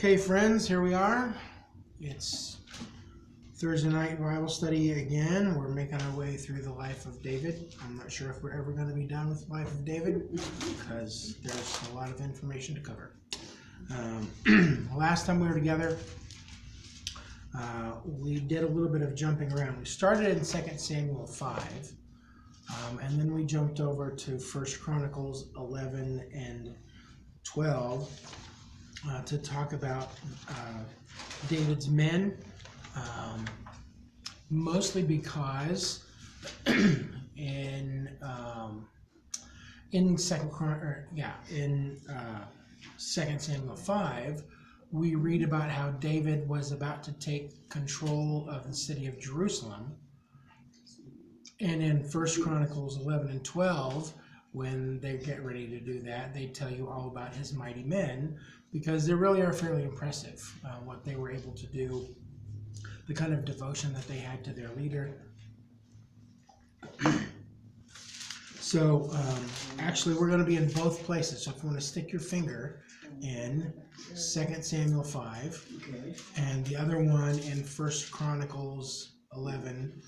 Okay, friends, here we are. It's Thursday night Bible study again. We're making our way through the life of David. I'm not sure if we're ever going to be done with the life of David because there's a lot of information to cover. Last time we were together, we did a little bit of jumping around. We started in 2 Samuel 5, and then we jumped over to 1 Chronicles 11 and 12 to talk about David's men, mostly because in 2 Samuel 5, we read about how David was about to take control of the city of Jerusalem. And in 1 Chronicles 11 and 12, when they get ready to do that, they tell you all about his mighty men, because they really are fairly impressive, what they were able to do, the kind of devotion that they had to their leader. So actually we're going to be in both places. So if you want to stick your finger in 2 Samuel 5 and the other one in 1 Chronicles 11,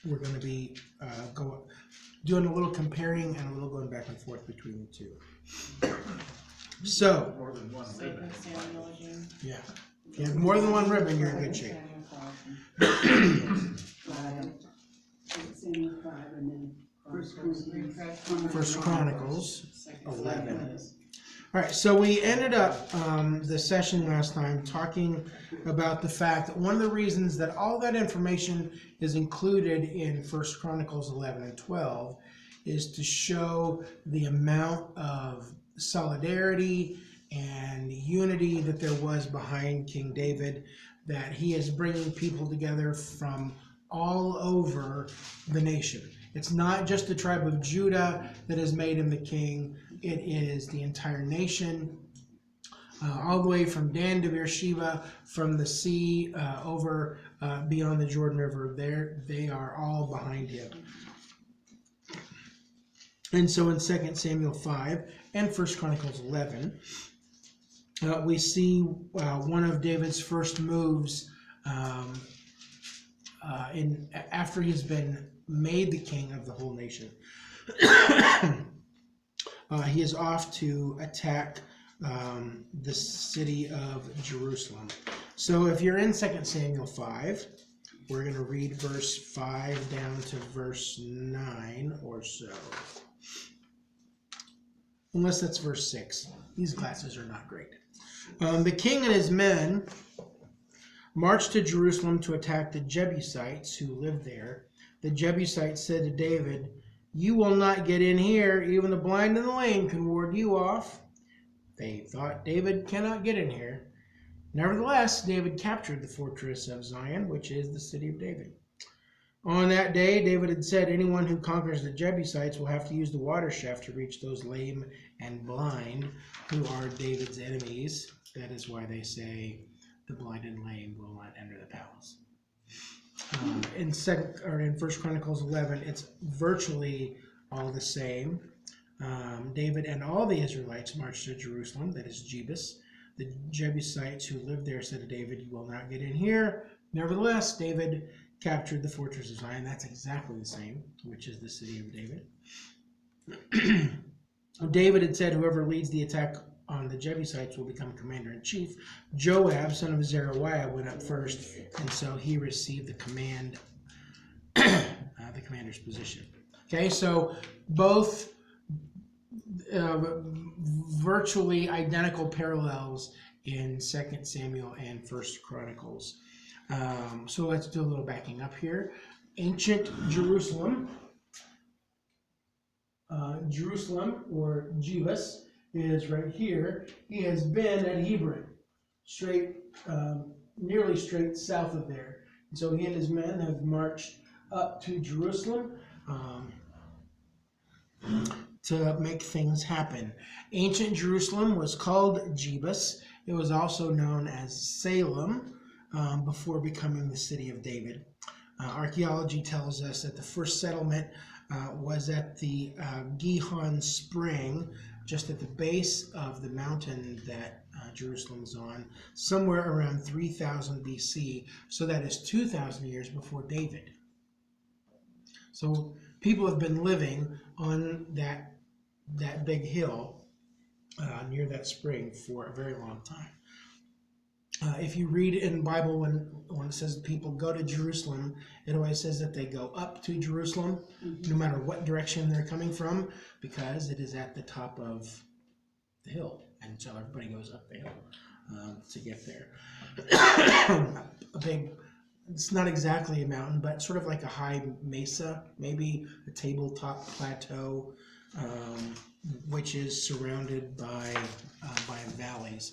we're going to be doing a little comparing and a little going back and forth between the two. So, yeah, if you have more than one ribbon, you're in good shape. First Chronicles 11. All right, so we ended up the session last time talking about the fact that one of the reasons that all that information is included in 1 Chronicles 11 and 12 is to show the amount of solidarity and unity that there was behind King David, that he is bringing people together from all over the nation. It's not just the tribe of Judah that has made him the king. It is the entire nation, all the way from Dan to Beersheba, from the sea over beyond the Jordan River. They are all behind him. And so in 2 Samuel 5 and 1 Chronicles 11, we see one of David's first moves after he's been made the king of the whole nation. He is off to attack the city of Jerusalem. So if you're in 2 Samuel 5, we're going to read verse 5 down to verse 9 or so. Unless that's verse 6. These glasses are not great. The king and his men marched to Jerusalem to attack the Jebusites who lived there. The Jebusites said to David, "You will not get in here. Even the blind and the lame can ward you off." They thought, "David cannot get in here." Nevertheless, David captured the fortress of Zion, which is the city of David. On that day, David had said, "Anyone who conquers the Jebusites will have to use the water shaft to reach those lame and blind who are David's enemies." That is why they say the blind and lame will not enter the palace. In 1 Chronicles 11, it's virtually all the same. David and all the Israelites marched to Jerusalem, that is Jebus. The Jebusites who lived there said to David, "You will not get in here." Nevertheless, David captured the fortress of Zion. That's exactly the same, which is the city of David. David had said, "Whoever leads the attack on the Jebusites will become commander-in-chief." Joab, son of Zeruiah, went up first, and so he received the command, the commander's position. Okay, so both virtually identical parallels in 2 Samuel and 1 Chronicles. So let's do a little backing up here. Ancient Jerusalem, or Jebus, is right here. He has been at Hebron, nearly straight south of there. And so he and his men have marched up to Jerusalem to make things happen. Ancient Jerusalem was called Jebus. It was also known as Salem before becoming the city of David. Archaeology tells us that the first settlement was at the Gihon Spring, just at the base of the mountain that Jerusalem's on, somewhere around 3000 BC. So that is 2,000 years before David. So people have been living on that big hill near that spring for a very long time. If you read in the Bible when it says people go to Jerusalem, it always says that they go up to Jerusalem, no matter what direction they're coming from, because it is at the top of the hill, and so everybody goes up the hill to get there. It's not exactly a mountain, but sort of like a high mesa, maybe a tabletop plateau, which is surrounded by valleys.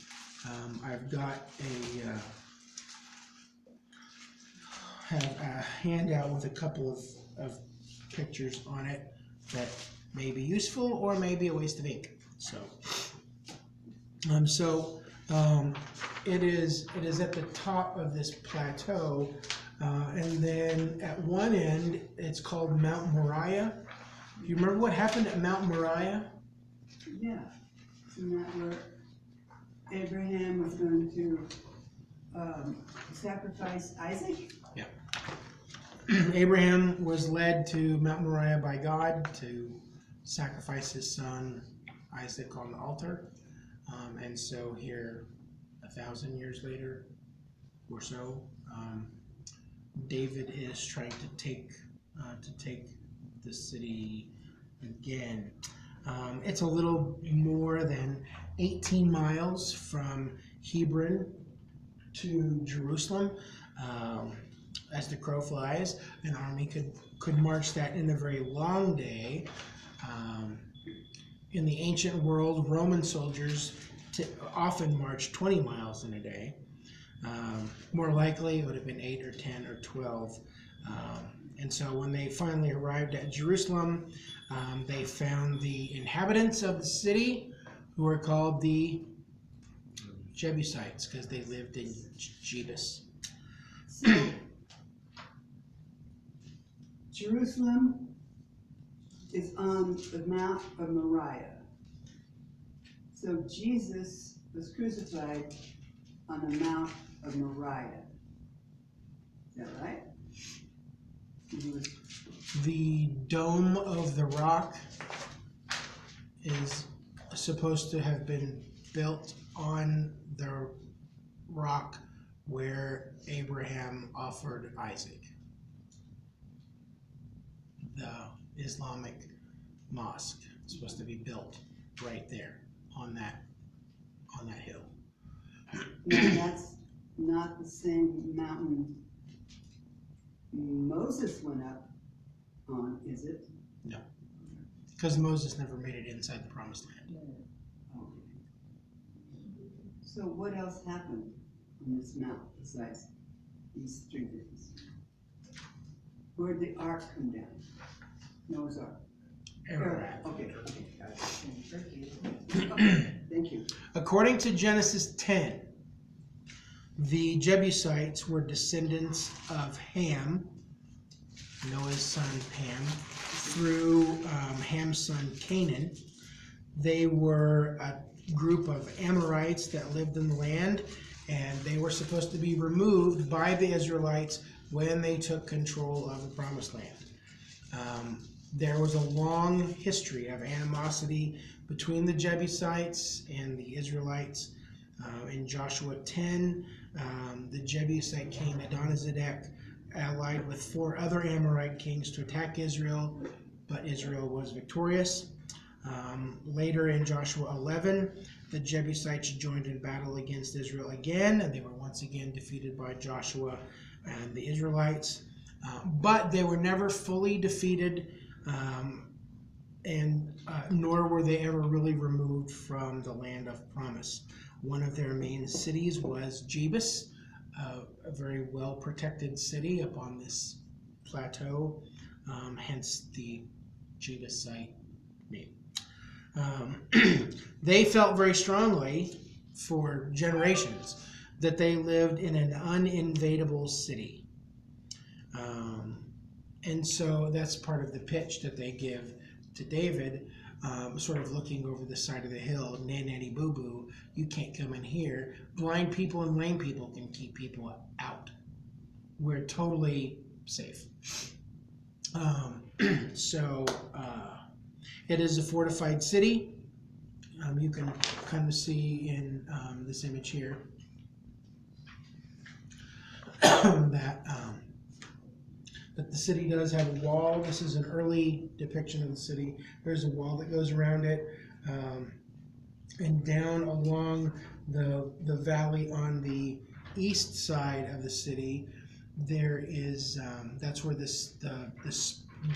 I've got a handout with a couple of pictures on it that may be useful or may be a waste of ink. So, it is at the top of this plateau, and then at one end it's called Mount Moriah. Do you remember what happened at Mount Moriah? Yeah, isn't that where Abraham was going to sacrifice Isaac? Yeah. Abraham was led to Mount Moriah by God to sacrifice his son Isaac on the altar. And so here, 1,000 years later or so, David is trying to take the city again. It's a little more than 18 miles from Hebron to Jerusalem. As the crow flies, an army could march that in a very long day. In the ancient world, Roman soldiers often marched 20 miles in a day. More likely, it would have been 8 or 10 or 12. And so when they finally arrived at Jerusalem, they found the inhabitants of the city, who were called the Jebusites, because they lived in Jebus. So, Jerusalem is on the Mount of Moriah. So Jesus was crucified on the Mount of Moriah. Is that right? The Dome of the Rock is supposed to have been built on the rock where Abraham offered Isaac. The Islamic mosque is supposed to be built right there on that hill. Now that's not the same mountain Moses went up on, is it? No, because Moses never made it inside the Promised Land. Okay. So what else happened on this mountain besides these three things? Where did the ark come down? Noah's Ark. Ararat. Okay, got it. Okay, thank you. According to Genesis 10, the Jebusites were descendants of Ham, Noah's son Ham, through Ham's son Canaan. They were a group of Amorites that lived in the land, and they were supposed to be removed by the Israelites when they took control of the Promised Land. There was a long history of animosity between the Jebusites and the Israelites. In Joshua 10, the Jebusite king Adonizedek allied with 4 other Amorite kings to attack Israel, but Israel was victorious. Later in Joshua 11, the Jebusites joined in battle against Israel again, and they were once again defeated by Joshua and the Israelites. But they were never fully defeated, nor were they ever really removed from the land of promise. One of their main cities was Jebus, a very well-protected city up on this plateau, hence the Jebusite name. They felt very strongly for generations that they lived in an uninvadable city. And so that's part of the pitch that they give to David. sort of looking over the side of the hill, nanny boo boo, you can't come in here. Blind people and lame people can keep people out. We're totally safe. So it is a fortified city. You can kind of see in this image here that the city does have a wall. This is an early depiction of the city. There's a wall that goes around it, and down along the valley on the east side of the city, there is that's where this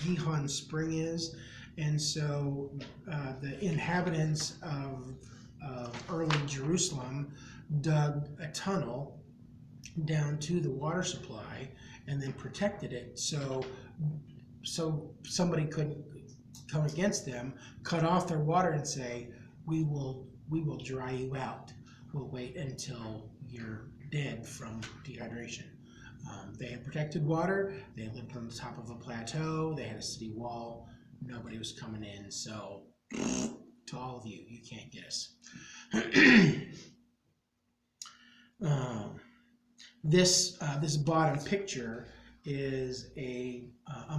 Gihon Spring is, and so the inhabitants of early Jerusalem dug a tunnel down to the water supply and then protected it so somebody couldn't come against them, cut off their water and say, we will dry you out. We'll wait until you're dead from dehydration. They had protected water. They lived on the top of a plateau. They had a city wall. Nobody was coming in. So to all of you, you can't get us. This bottom picture is a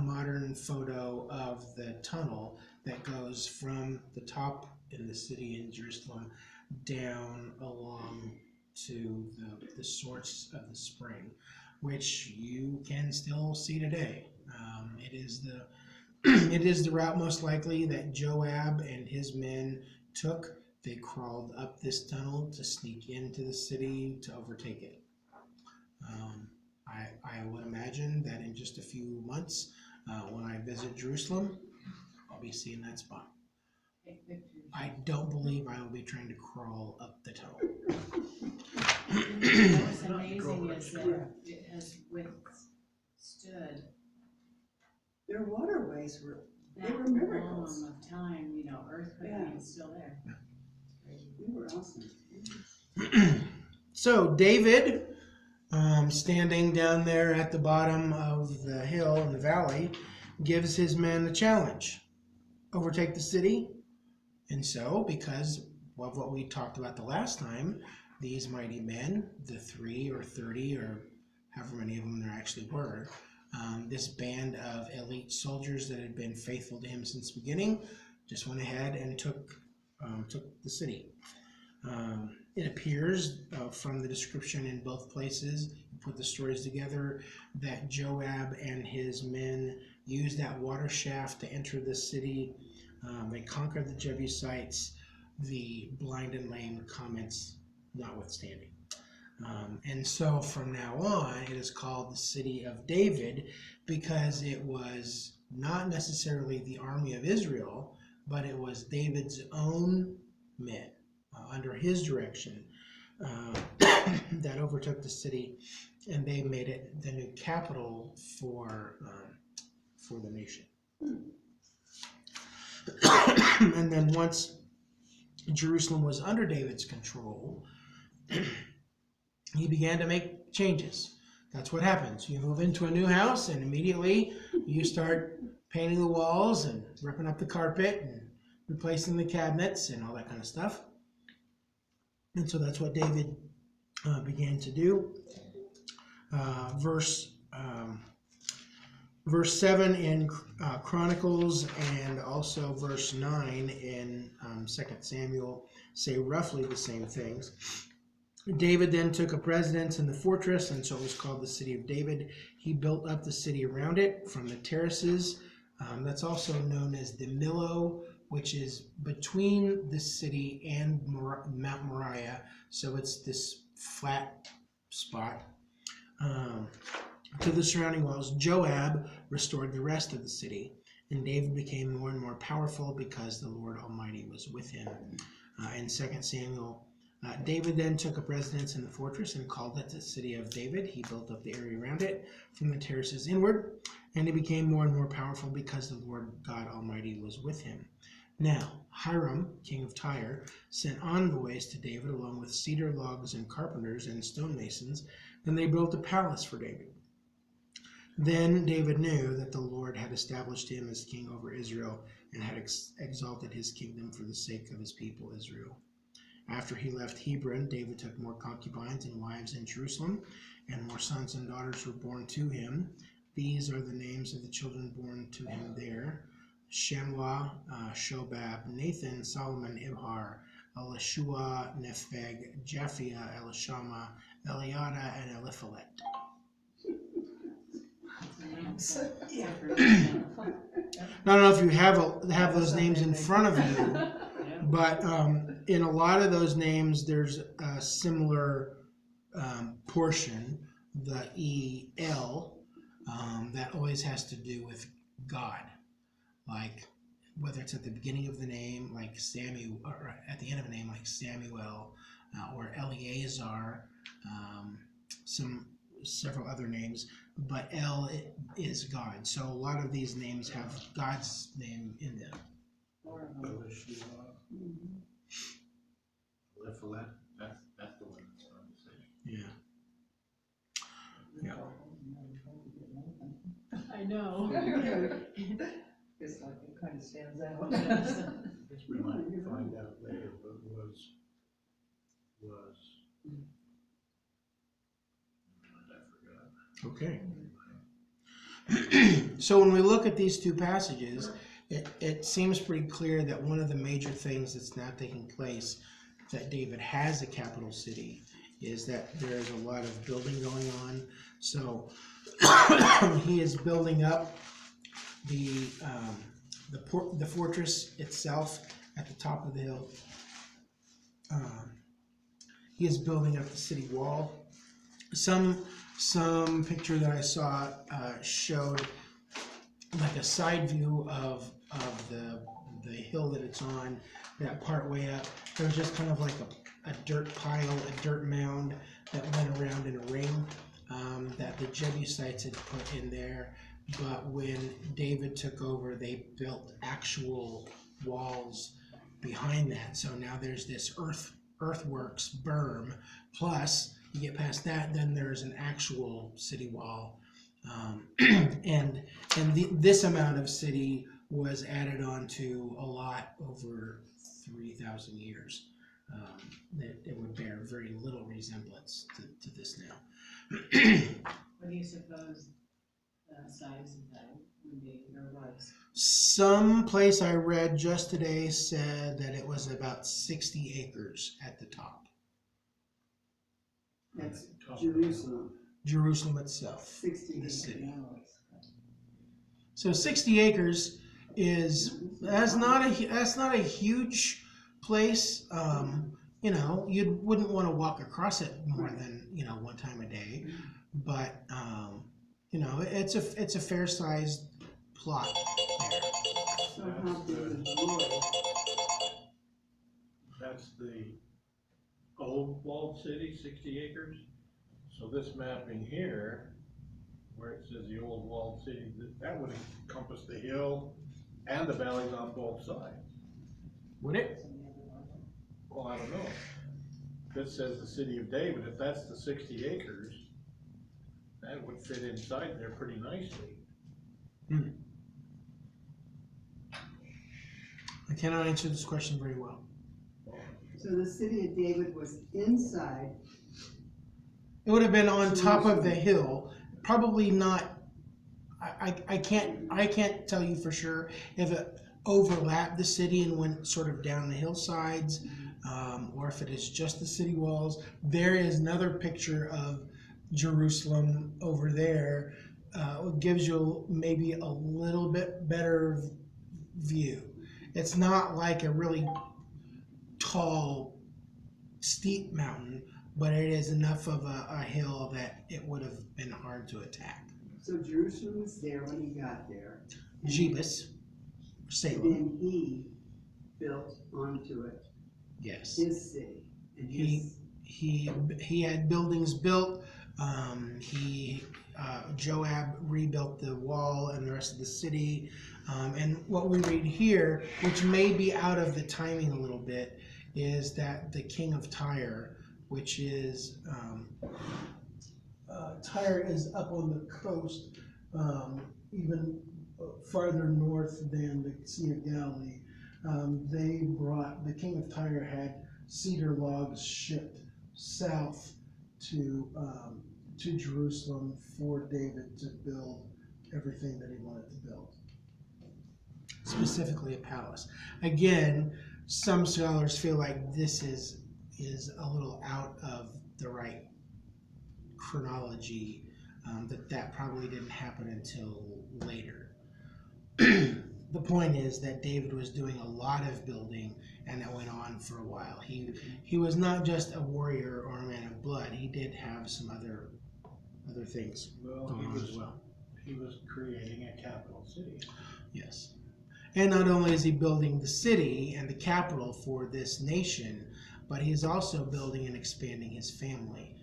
modern photo of the tunnel that goes from the top in the city in Jerusalem down along to the source of the spring, which you can still see today. It is the route most likely that Joab and his men took. They crawled up this tunnel to sneak into the city to overtake it. I would imagine that in just a few months, when I visit Jerusalem, I'll be seeing that spot. I don't believe I will be trying to crawl up the tunnel. What's amazing is that it has withstood Their waterways were that miracles. long of time, earthquake, Yeah. it's still there. They were awesome. So David, standing down there at the bottom of the hill in the valley, gives his men a challenge: overtake the city. And so, because of what we talked about the last time, these mighty men, the 3 or 30 or however many of them there actually were, this band of elite soldiers that had been faithful to him since the beginning, just went ahead and took the city. It appears from the description in both places, you put the stories together, that Joab and his men used that water shaft to enter the city. They conquered the Jebusites, the blind and lame comments notwithstanding. And so from now on, it is called the City of David, because it was not necessarily the army of Israel, but it was David's own men under his direction that overtook the city, and they made it the new capital for the nation. And then once Jerusalem was under David's control, he began to make changes. That's what happens. You move into a new house and immediately you start painting the walls and ripping up the carpet and replacing the cabinets and all that kind of stuff. And so that's what David began to do. Verse 7 in Chronicles and also verse 9 in 2 Samuel say roughly the same things. David then took up residence in the fortress, and so it was called the City of David. He built up the city around it from the terraces. That's also known as the Millo, which is between the city and Mount Moriah. So it's this flat spot. To the surrounding walls, Joab restored the rest of the city, and David became more and more powerful because the Lord Almighty was with him. In 2 Samuel, David then took up residence in the fortress and called it the City of David. He built up the area around it from the terraces inward, and he became more and more powerful because the Lord God Almighty was with him. Now, Hiram, king of Tyre, sent envoys to David along with cedar logs and carpenters and stonemasons, and they built a palace for David. Then David knew that the Lord had established him as king over Israel, and had exalted his kingdom for the sake of his people Israel. After he left Hebron, David took more concubines and wives in Jerusalem, and more sons and daughters were born to him. These are the names of the children born to him there: Shammua, Shobab, Nathan, Solomon, Ibhar, Elishua, Nepheg, Japhia, Elishama, Eliada, and Eliphalet. Yeah. I don't know if you have those names in front of you, but in a lot of those names, there's a similar portion, the E-L, that always has to do with God. Like, whether it's at the beginning of the name, like Samuel, or at the end of a name, like Samuel, or Eleazar, several other names, but El is God. So a lot of these names have God's name in them. Elishua, Eliphalet, that's the one that's on the city. Yeah. I know. It's like it kind of stands out. Guess we might find out later what was, I forgot. Okay. So when we look at these two passages, it seems pretty clear that one of the major things that's not taking place, that David has a capital city, is that there's a lot of building going on. So he is building up the fortress itself at the top of the hill. He is building up the city wall. Some picture that I saw showed like a side view of the hill that it's on. That part way up, there was just kind of like a dirt pile, a dirt mound that went around in a ring, that the Jebusites had put in there. But when David took over, they built actual walls behind that. So now there's this earthworks berm. Plus, you get past that, then there's an actual city wall. This amount of city was added on to a lot over 3,000 years. It would bear very little resemblance to this now. What do you suppose the size of that would be, or was? Some place I read just today said that it was about 60 acres at the top. That's Jerusalem, Jerusalem itself, 60 the acres. city. So 60 acres that's not a huge place. You wouldn't want to walk across it more than one time a day, but it's a fair sized plot there. So how big is Roy? That's the old walled city, 60 acres. So this mapping here, where it says the old walled city, that would encompass the hill and the valleys on both sides. Would it? Well, I don't know. This says the city of David. If that's the 60 acres, that would fit inside there pretty nicely. I cannot answer this question very well. So the city of David was inside. It would have been on top of the hill, probably not. I can't tell you for sure if it overlapped the city and went sort of down the hillsides, or if it is just the city walls. There is another picture of Jerusalem over there. It gives you maybe a little bit better view. It's not like a really tall, steep mountain, but it is enough of a hill that it would have been hard to attack. So Jerusalem was there when he got there. Jebus, And Salem, then he built onto it yes. his city. And He had buildings built. Joab rebuilt the wall and the rest of the city. And what we read here, which may be out of the timing a little bit, is that the king of Tyre, which is Tyre is up on the coast, even farther north than the Sea of Galilee. The king of Tyre had cedar logs shipped south to Jerusalem for David to build everything that he wanted to build. Specifically a palace. Again, some scholars feel like this is a little out of the right chronology, that probably didn't happen until later. The point is that David was doing a lot of building, and that went on for a while. He was not just a warrior or a man of blood. He did have some other things going on as well. He was creating a capital city. Yes. And not only is he building the city and the capital for this nation, but he's also building and expanding his family.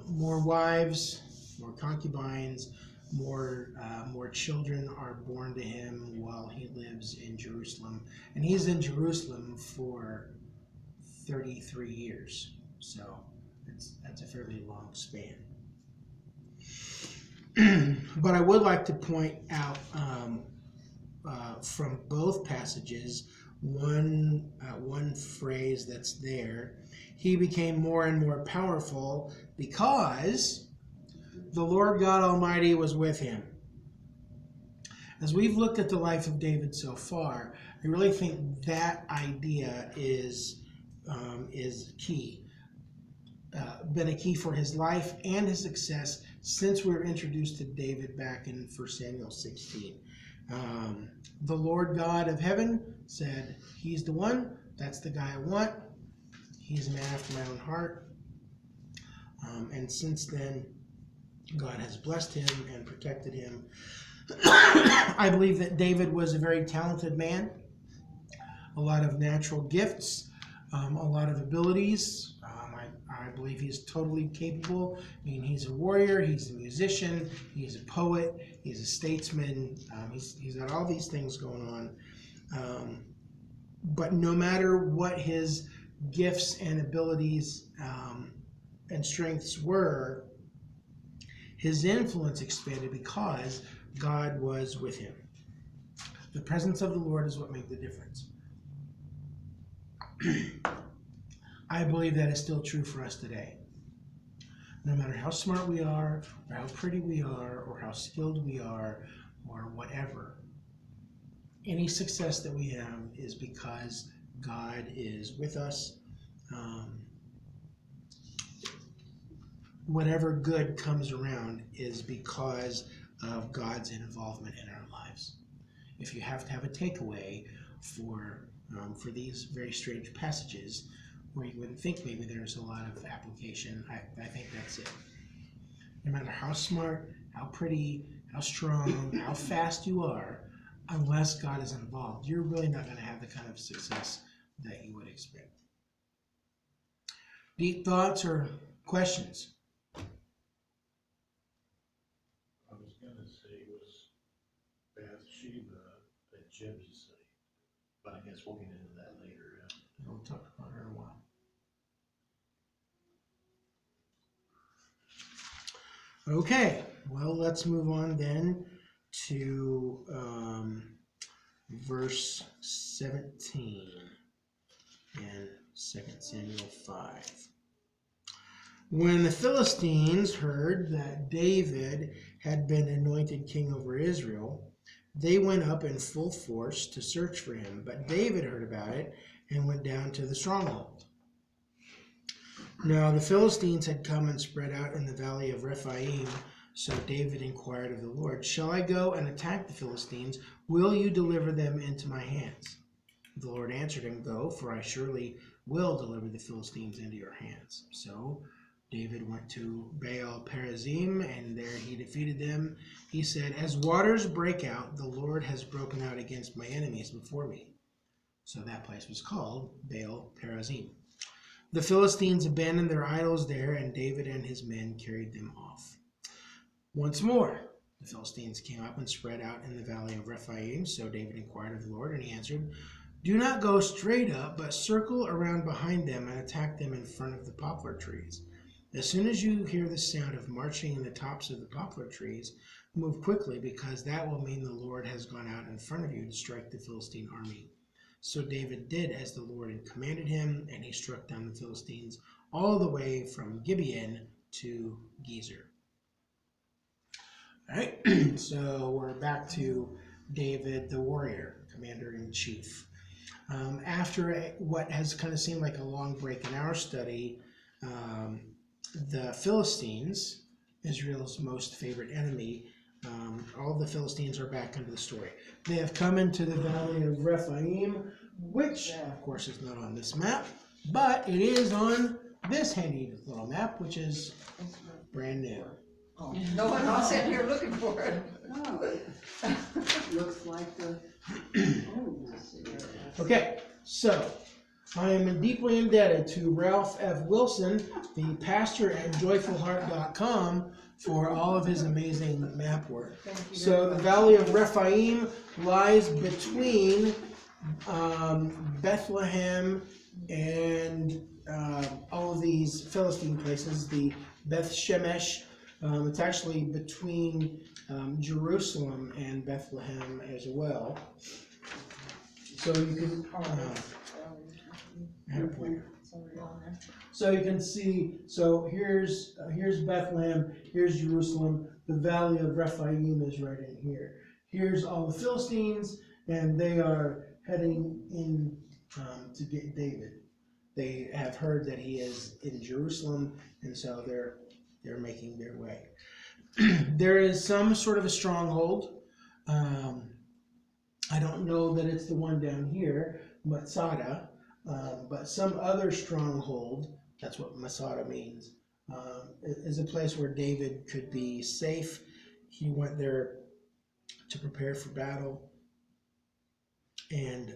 More wives, more concubines, more children are born to him while he lives in Jerusalem. And he's in Jerusalem for 33 years. So that's a fairly long span. But I would like to point out from both passages one phrase that's there. He became more and more powerful because the Lord God Almighty was with him. As we've looked at the life of David so far, I really think that idea is key. Been a key for his life and his success since we were introduced to David back in 1 Samuel 16. The Lord God of heaven said, he's the one, that's the guy I want, he's a man after my own heart. And since then, God has blessed him and protected him. I believe that David was a very talented man, a lot of natural gifts, a lot of abilities. I believe he's totally capable. I mean, he's a warrior, he's a musician, he's a poet, he's a statesman. He's got all these things going on. But no matter what his gifts and abilities and strengths were, his influence expanded because God was with him. The presence of the Lord is what made the difference. I believe that is still true for us today. No matter how smart we are, or how pretty we are, or how skilled we are, or whatever, any success that we have is because God is with us. Whatever good comes around is because of God's involvement in our lives. If you have to have a takeaway for these very strange passages, where you wouldn't think maybe there's a lot of application, I think that's it. No matter how smart, how pretty, how strong, how fast you are, unless God is involved, you're really not going to have the kind of success that you would expect. Deep thoughts or questions? I was going to say it was Bathsheba, a Jebusite, but I guess we'll get into that later. We'll talk about her in a while. Okay, well, let's move on then to verse 17 in 2 Samuel 5. When the Philistines heard that David had been anointed king over Israel, they went up in full force to search for him. But David heard about it and went down to the stronghold. Now the Philistines had come and spread out in the valley of Rephaim. So David inquired of the Lord, "Shall I go and attack the Philistines? Will you deliver them into my hands?" The Lord answered him, "Go, for I surely will deliver the Philistines into your hands." So David went to Baal Perazim, and there he defeated them. He said, "As waters break out, the Lord has broken out against my enemies before me." So that place was called Baal Perazim. The Philistines abandoned their idols there, and David and his men carried them off. Once more, the Philistines came up and spread out in the valley of Rephaim. So David inquired of the Lord, and he answered, "Do not go straight up, but circle around behind them and attack them in front of the poplar trees. As soon as you hear the sound of marching in the tops of the poplar trees, Move quickly, because that will mean the Lord has gone out in front of you to strike the Philistine army. So David did as the Lord had commanded him, and he struck down the Philistines all the way from Gibeon to Gezer. All right, so we're back to David the warrior, commander-in-chief. After what has kind of seemed like a long break in our study, the Philistines, Israel's most favorite enemy, all the Philistines are back into the story. They have come into the valley of Rephaim, which, of course, is not on this map, but it is on this handy little map, which is brand new. Oh, no one else sitting here looking for it. Oh, looks like the, oh, Okay, so I am deeply indebted to Ralph F. Wilson, the pastor at joyfulheart.com, for all of his amazing map work. So the Valley of Rephaim lies between Bethlehem and all of these Philistine places, the Beth Shemesh. It's actually between Jerusalem and Bethlehem as well. So you can I had a pointer. So you can see. So here's Bethlehem. Here's Jerusalem. The Valley of Rephaim is right in here. Here's all the Philistines, and they are heading in to get David. They have heard that he is in Jerusalem, and so they're making their way. There is some sort of a stronghold. I don't know that it's the one down here, Masada, but some other stronghold, that's what Masada means, is a place where David could be safe. He went there to prepare for battle, and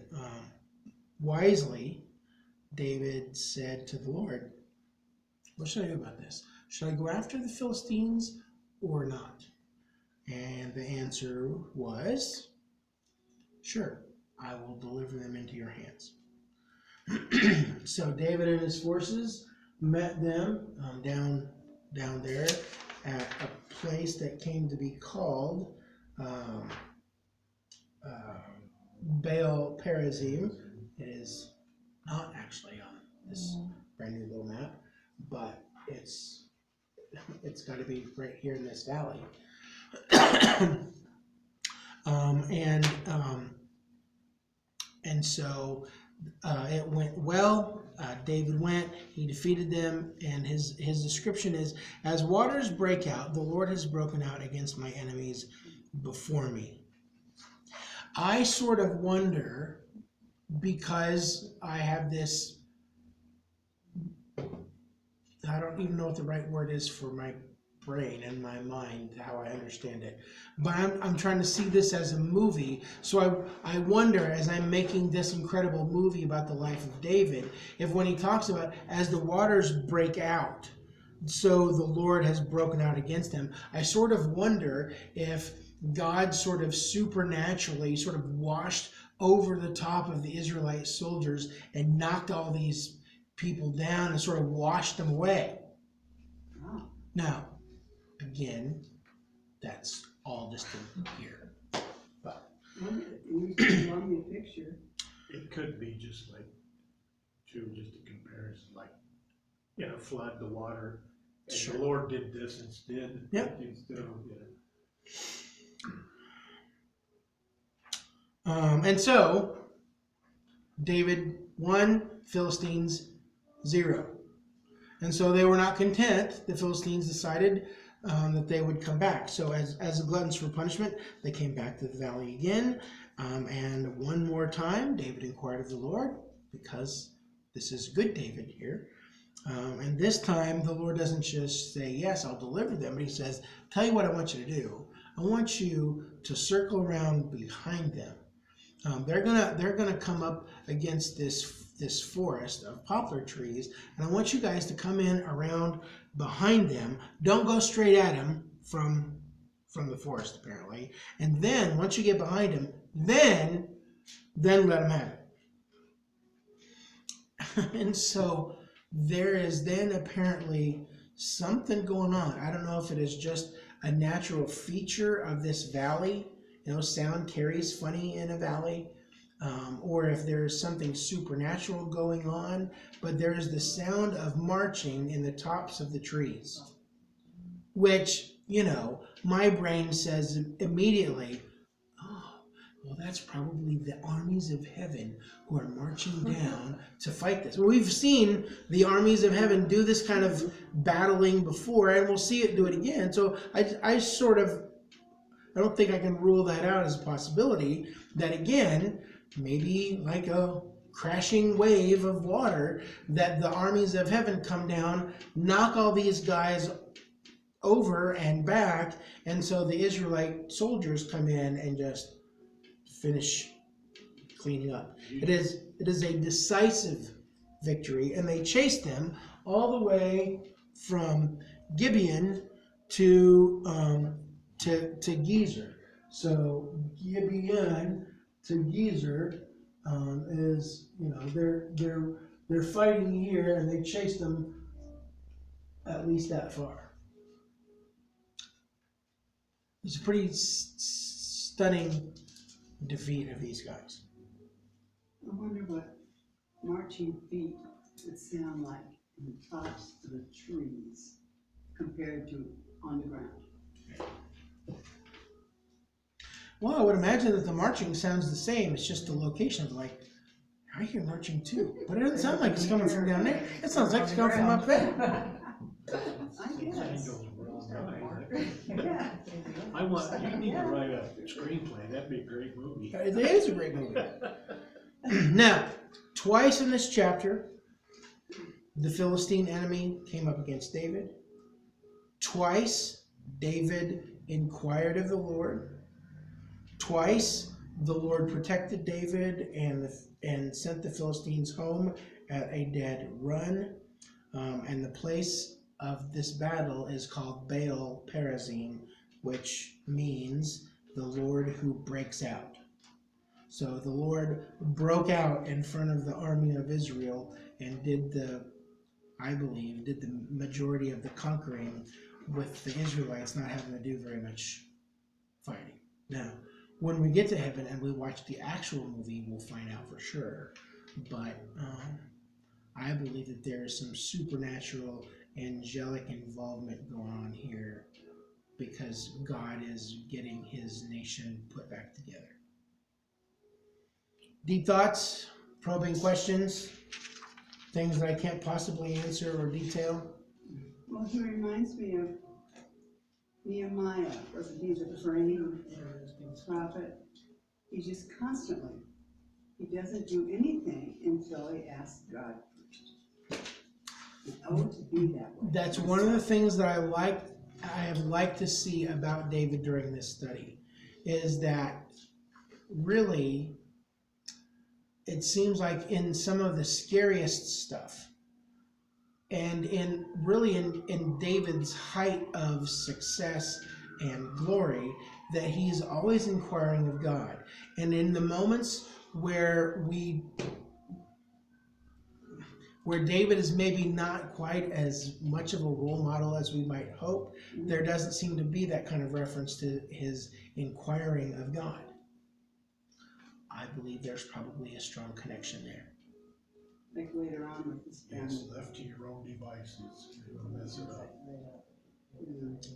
wisely, David said to the Lord, what should I do about this? Should I go after the Philistines or not? And the answer was, sure, I will deliver them into your hands. So David and his forces met them down there at a place that came to be called Baal Perazim. It is not actually on this brand new little map, but it's got to be right here in this valley. And so it went well. David went, he defeated them, and his description is, as waters break out, the Lord has broken out against my enemies before me. I sort of wonder, because I have this, I don't even know what the right word is for my brain and my mind, how I understand it. But I'm trying to see this as a movie. So I wonder, as I'm making this incredible movie about the life of David, if when he talks about as the waters break out, so the Lord has broken out against him, I sort of wonder if God sort of supernaturally sort of washed over the top of the Israelite soldiers and knocked all these people down and sort of washed them away. oh. Now, again, that's all just in here. But You show me a picture. It could be just like, just a comparison, like, flood the water. And Sure. the Lord did this instead. Yep. Instead of, and so David 1, Philistines 0. And so they were not content. The Philistines decided that they would come back. So as a gluttons for punishment, they came back to the valley again. And one more time, David inquired of the Lord, because this is good David here. And this time, the Lord doesn't just say, yes, I'll deliver them, but he says, tell you what I want you to do. I want you to circle around behind them. They're gonna come up against this forest of poplar trees, and I want you guys to come in around behind them. Don't go straight at them from the forest, apparently. And then once you get behind them, then let them have it. And so there is then apparently something going on. I don't know if it is just a natural feature of this valley. You know, sound carries funny in a valley. Or if there's something supernatural going on, but there is the sound of marching in the tops of the trees, which, you know, my brain says immediately, oh, well, that's probably the armies of heaven who are marching down to fight this. Well, we've seen the armies of heaven do this kind of battling before, and we'll see it do it again. So I don't think I can rule that out as a possibility, that again, maybe like a crashing wave of water, that the armies of heaven come down, knock all these guys over and back, and so the Israelite soldiers come in and just finish cleaning up. It is a decisive victory, and they chased them all the way from Gibeon to Gezer. So Gibeon to Gezer is, you know, they're fighting here, and they chased them at least that far. It's a pretty stunning defeat of these guys. I wonder what marching feet would sound like in the tops of the trees compared to on the ground. Well, I would imagine that the marching sounds the same. It's just the location of, like, I hear marching too, but it doesn't sound like it's coming from down there. It sounds like it's coming from up there. I guess. Yeah. You need to write a screenplay, that'd be a great movie. It is a great movie. Now, twice in this chapter, the Philistine enemy came up against David. Twice, David inquired of the Lord. Twice, the Lord protected David and sent the Philistines home at a dead run. And the place of this battle is called Baal Perazim, which means the Lord who breaks out. So the Lord broke out in front of the army of Israel and did the majority of the conquering, with the Israelites not having to do very much fighting. Now, when we get to heaven and we watch the actual movie, we'll find out for sure. But I believe that there is some supernatural, angelic involvement going on here, because God is getting his nation put back together. Deep thoughts, probing questions, things that I can't possibly answer or detail. Well, he reminds me of Nehemiah. Wasn't he the praying prophet? He just constantly, he doesn't do anything until he asks God first. Oh, to be that way. That's one of the things that I have liked to see about David during this study, is that really it seems like in some of the scariest stuff, and in David's height of success and glory, that he's always inquiring of God. And in the moments where David is maybe not quite as much of a role model as we might hope, there doesn't seem to be that kind of reference to his inquiring of God. I believe there's probably a strong connection there. Like later on with this family. Yes, left to your own devices, you'll mess it up.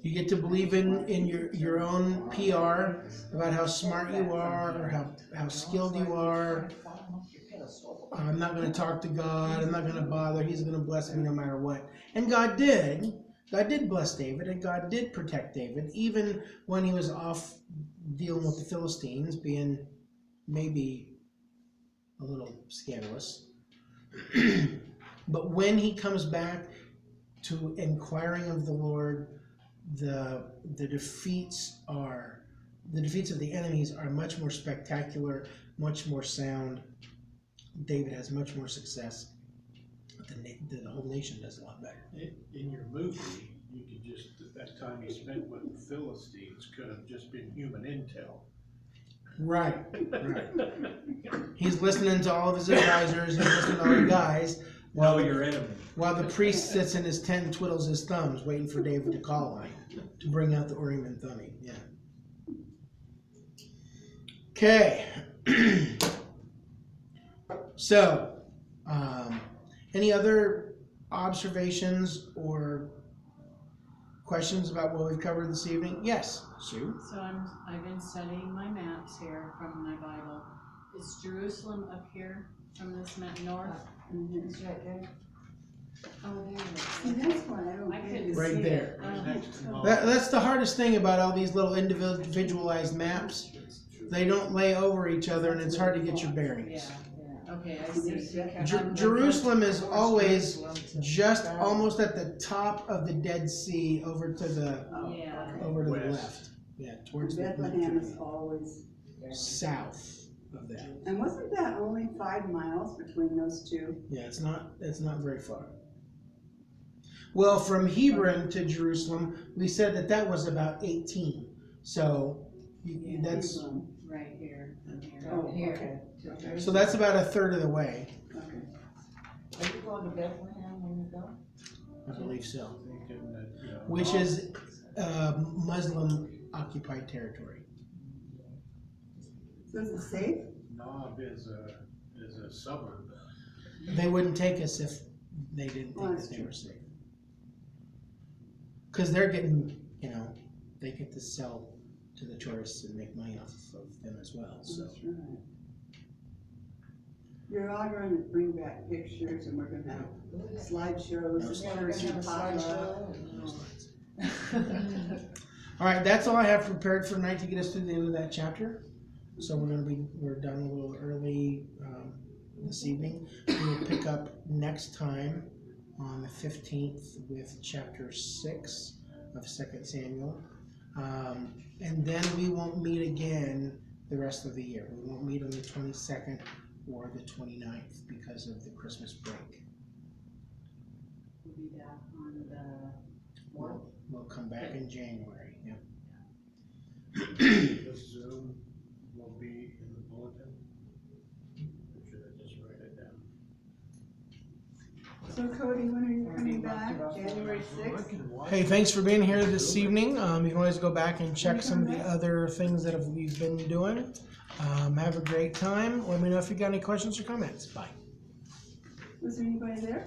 You get to believe in your own PR about how smart you are, or how skilled you are. I'm not going to talk to God. I'm not going to bother. He's going to bless me no matter what. And God did. God did bless David, and God did protect David, even when he was off dealing with the Philistines, being maybe a little scandalous. But when he comes back to inquiring of the Lord, the defeats of the enemies are much more spectacular, much more sound. David has much more success. The whole nation does a lot better. In your movie, you could just, that time you spent with the Philistines could have just been human intel. Right. He's listening to all of his advisors, he's listening to all the guys, Know your enemy. While the priest sits in his tent and twiddles his thumbs, waiting for David to call on him to bring out the Urim and Thummim. Yeah. Okay. So, any other observations or questions about what we've covered this evening? Yes, Sue? So I've been studying my maps here from my Bible. Is Jerusalem up here from this map north? It's right there. Oh, there it See, is. that's why I don't I get to couldn't Right see there. it. Next to Mount- That's the hardest thing about all these little individualized maps. They don't lay over each other and it's hard to get your bearings. Yeah, okay, I see. Jerusalem is always just almost at the top of the Dead Sea over to the Yeah. over to the West. left. Yeah, towards the Bethlehem is always, south of that. and wasn't that only 5 miles between those two? Yeah, it's not very far. Well, from Hebron to Jerusalem, we said that was about 18. So that's Hebron. Right here, and here. Oh, Here. okay. so that's about a third of the way. Okay. Are you going to Bethlehem when you go? I believe so. Thinking that, you know, Which is Muslim occupied territory. So is it safe? Nob is a suburb. They wouldn't take us if they didn't Well, think that's that they true. were safe. Because they're getting, they get to sell to the tourists and make money off of them as well. So That's right. You're all going to bring back pictures and we're going to have slideshows, No and Yeah, we're gonna tourism have a pop-up. slideshow. all right, that's all I have prepared for tonight to get us to the end of that chapter. So we're done a little early this evening. We'll pick up next time on the 15th with chapter 6 of 2 Samuel. And then we won't meet again the rest of the year. We won't meet on the 22nd or the 29th because of the Christmas break. We'll be back on the fourth. We'll come back in January. Yep. The Zoom will be in the bulletin. Or should I just write it down? So Cody, when are you coming back? January 6th? Hey, thanks for being here this evening. You can always go back and check some of the other things that we've been doing. Have a great time. Let me know if you got any questions or comments. Bye. Was there anybody there?